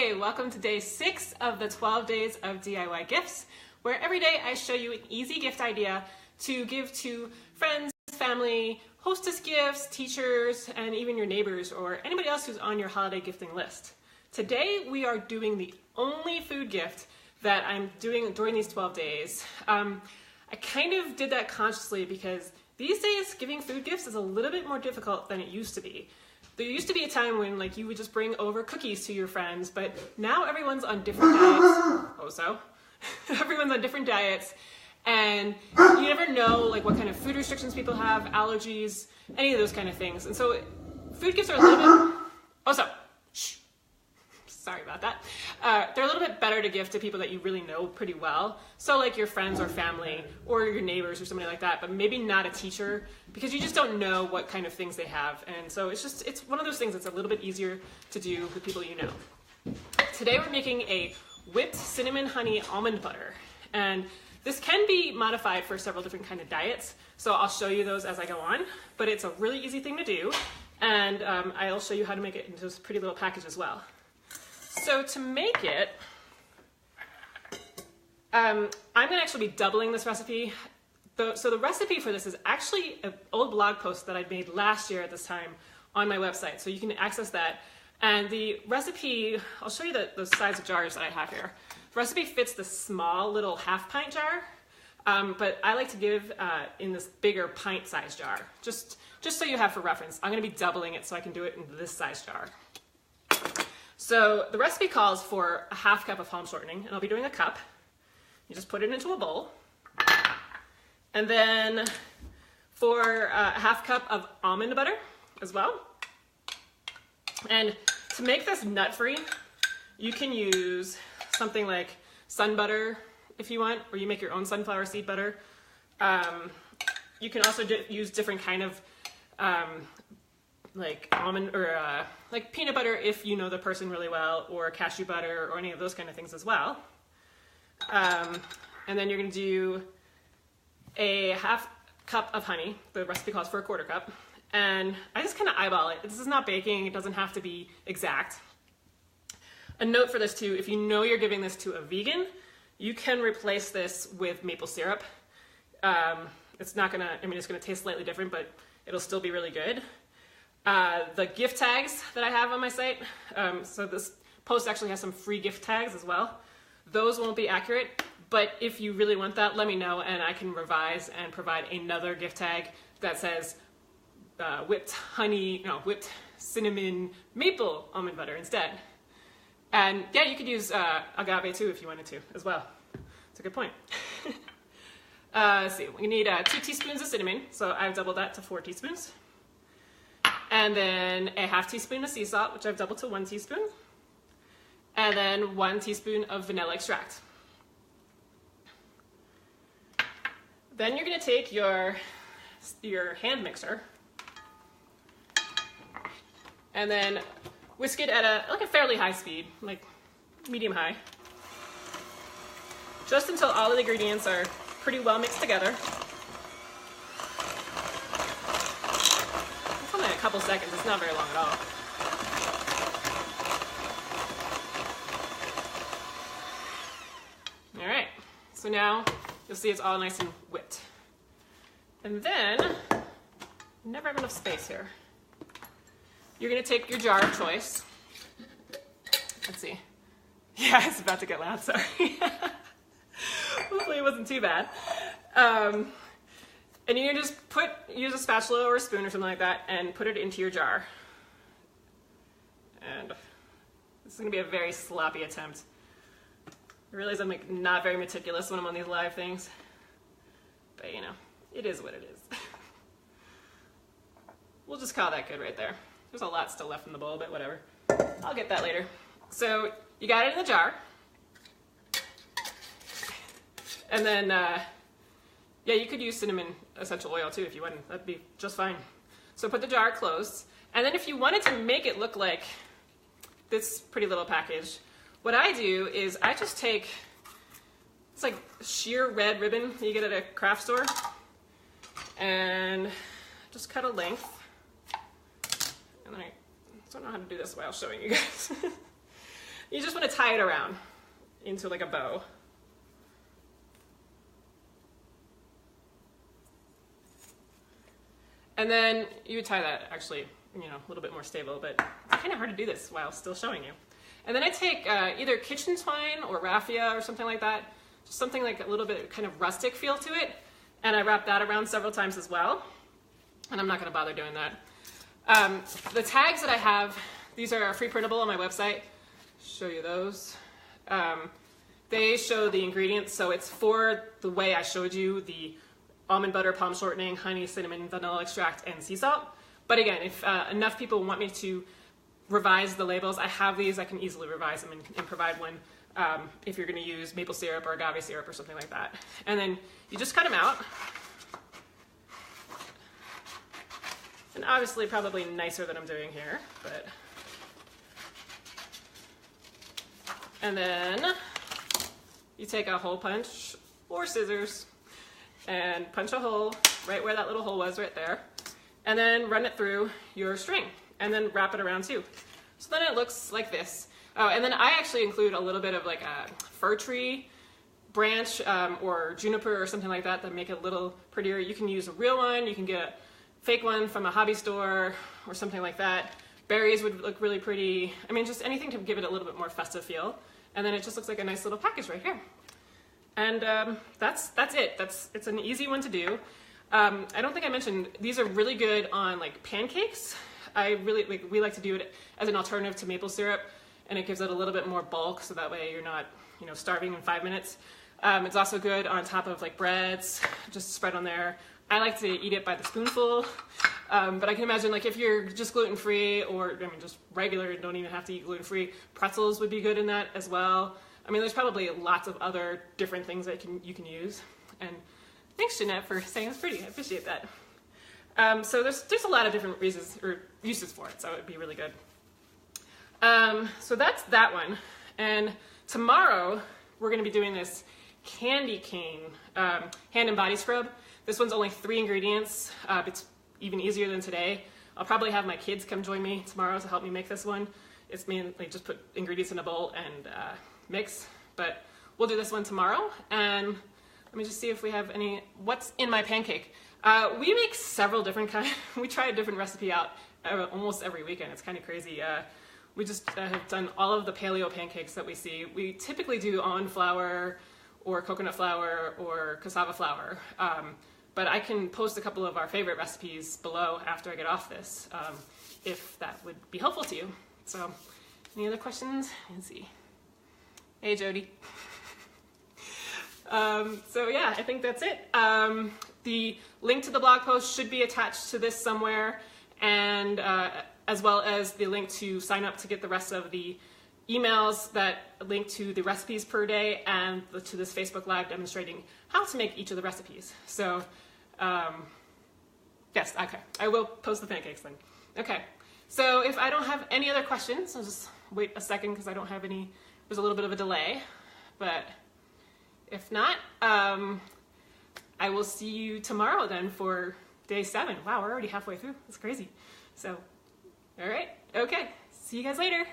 Hey, welcome to day 6 of the 12 days of DIY gifts, where every day I show you an easy gift idea to give to friends, family, hostess gifts, teachers, and even your neighbors or anybody else who's on your holiday gifting list. Today we are doing the only food gift that I'm doing during these 12 days. I kind of did that consciously because these days giving food gifts is a little bit more difficult than it used to be. There used to be a time when you would just bring over cookies to your friends, but now everyone's on different diets. Everyone's on different diets, and you never know what kind of food restrictions people have, allergies, any of those kind of things. And so food gifts are a little bit, sorry about that. They're a little bit better to give to people that you really know pretty well. So like your friends or family or your neighbors or somebody like that, but maybe not a teacher because you just don't know what kind of things they have. And so it's one of those things that's a little bit easier to do with people you know. Today we're making a whipped cinnamon honey almond butter. And this can be modified for several different kind of diets. So I'll show you those as I go on, but it's a really easy thing to do. And I'll show you how to make it into this pretty little package as well. So to make it, I'm going to actually be doubling this recipe. So the recipe for this is actually an old blog post that I made last year at this time on my website. So you can access that. And the recipe, I'll show you the size of jars that I have here. The recipe fits the small little half-pint jar, but I like to give in this bigger pint-sized jar, just so you have for reference. I'm going to be doubling it so I can do it in this size jar. So the recipe calls for a half cup of home shortening, and I'll be doing a cup. You just put it into a bowl. And then for a half cup of almond butter as well. And to make this nut-free, you can use something like sun butter if you want, or you make your own sunflower seed butter. You can also use different kind of like almond or like peanut butter if you know the person really well, or cashew butter or any of those kind of things as well. And then you're going to do a half cup of honey. The recipe calls for a quarter cup. And I just kind of eyeball it. This is not baking. It doesn't have to be exact. A note for this too, if you know you're giving this to a vegan, you can replace this with maple syrup. It's not gonna, it's gonna taste slightly different, but it'll still be really good. The gift tags that I have on my site, so this post actually has some free gift tags as well. Those won't be accurate, but if you really want that, let me know and I can revise and provide another gift tag that says whipped cinnamon maple almond butter instead. And yeah, you could use agave too if you wanted to as well. It's a good point. Let's see, we need 2 teaspoons of cinnamon, so I've doubled that to 4 teaspoons. And then a half teaspoon of sea salt, which I've doubled to 1 teaspoon. And then 1 teaspoon of vanilla extract. Then you're going to take your hand mixer and then whisk it at a fairly high speed, like medium high, just until all of the ingredients are pretty well mixed together. It's only a couple seconds, it's not very long at all. All right, so now you'll see it's all nice and whipped. And then, never have enough space here. You're gonna take your jar of choice. Let's see. Yeah, it's about to get loud, sorry. Hopefully it wasn't too bad. And you're gonna just use a spatula or a spoon or something like that and put it into your jar. And this is gonna be a very sloppy attempt. I realize I'm not very meticulous when I'm on these live things, but it is what it is. We'll just call that good right there. There's a lot still left in the bowl, but whatever. I'll get that later. So you got it in the jar. And then, yeah, you could use cinnamon essential oil too if you wanted. That'd be just fine. So put the jar closed. And then if you wanted to make it look like this pretty little package, what I do is I just take, it's like sheer red ribbon that you get at a craft store, and just cut a length. And then I don't know how to do this while showing you guys. You just want to tie it around into like a bow. And then you would tie that actually, you know, a little bit more stable, but it's kind of hard to do this while still showing you. And then I take either kitchen twine or raffia or something like that, just something like a little bit kind of rustic feel to it, and I wrap that around several times as well. And I'm not going to bother doing that. The tags that I have, these are free printable on my website. Show you those. They show the ingredients, so it's for the way I showed you, the almond butter, palm shortening, honey, cinnamon, vanilla extract, and sea salt. But again, if enough people want me to revise the labels, I have these. I can easily revise them and provide one if you're going to use maple syrup or agave syrup or something like that. And then you just cut them out. And obviously probably nicer than I'm doing here, but... And then you take a hole punch or scissors and punch a hole right where that little hole was right there, and then run it through your string and then wrap it around too. So then it looks like this. Oh, and then I actually include a little bit of like a fir tree branch or juniper or something like that that make it a little prettier. You can use a real one, you can get a fake one from a hobby store or something like that. Berries would look really pretty. I mean, just anything to give it a little bit more festive feel. And then it just looks like a nice little package right here. And that's it. It's an easy one to do. I don't think I mentioned, these are really good on like pancakes. We like to do it as an alternative to maple syrup, and it gives it a little bit more bulk, so that way you're not, you know, starving in 5 minutes. It's also good on top of like breads, just spread on there. I like to eat it by the spoonful, but I can imagine like if you're just gluten-free, or I mean just regular and don't even have to eat gluten-free, pretzels would be good in that as well. I mean, there's probably lots of other different things that you can use. And thanks, Jeanette, for saying it's pretty. I appreciate that. So there's a lot of different reasons or uses for it, so it would be really good. So that's that one. And tomorrow we're going to be doing this candy cane hand and body scrub. This one's only 3 ingredients. It's even easier than today. I'll probably have my kids come join me tomorrow to help me make this one. It's mainly just put ingredients in a bowl and mix, but we'll do this one tomorrow. And let me just see if we have any, what's in my pancake. We make several different kinds. We try a different recipe out almost every weekend. It's kind of crazy. We just have done all of the paleo pancakes that we see. We typically do almond flour or coconut flour or cassava flour. But I can post a couple of our favorite recipes below after I get off this, if that would be helpful to you. So, any other questions? Let's see. Hey, Jody. So yeah, I think that's it. The link to the blog post should be attached to this somewhere, and as well as the link to sign up to get the rest of the emails that link to the recipes per day and to this Facebook Live demonstrating how to make each of the recipes. So, yes, okay, I will post the pancakes then. Okay, so if I don't have any other questions, I'll just wait a second because I don't have any. There's a little bit of a delay, but if not, I will see you tomorrow then for day 7. Wow, we're already halfway through. That's crazy. So, all right, okay, see you guys later.